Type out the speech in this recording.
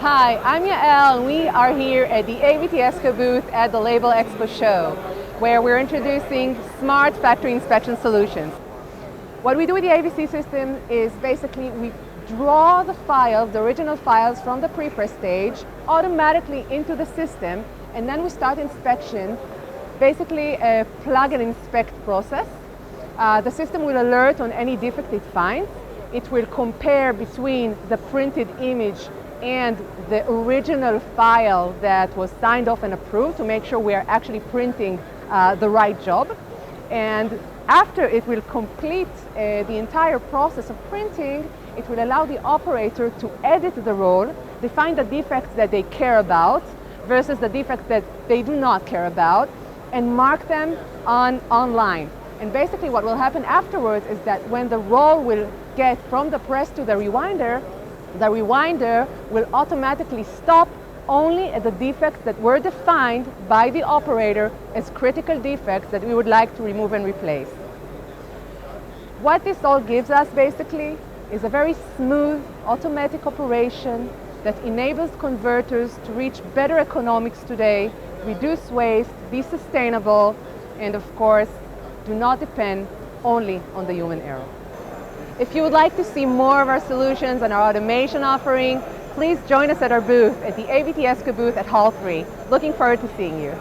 Hi, I'm Yael, and we are here at the AVT booth at the Labelexpo show, where we're introducing smart factory inspection solutions. What we do with the AVC system is basically we draw the files, the original files from the pre-press stage, automatically into the system, and then we start inspection, basically a plug and inspect process. The system will alert on any defect it finds. It will compare between the printed image and the original file that was signed off and approved to make sure we are actually printing the right job. And after it will complete the entire process of printing, it will allow the operator to edit the roll, define the defects that they care about versus the defects that they do not care about, and mark them online. And basically what will happen afterwards is that when the roll will get from the press to the rewinder will automatically stop only at the defects that were defined by the operator as critical defects that we would like to remove and replace. What this all gives us basically is a very smooth automatic operation that enables converters to reach better economics today, reduce waste, be sustainable, and of course, do not depend only on the human error. If you would like to see more of our solutions and our automation offering, please join us at our booth at the AVT booth at Hall 3. Looking forward to seeing you.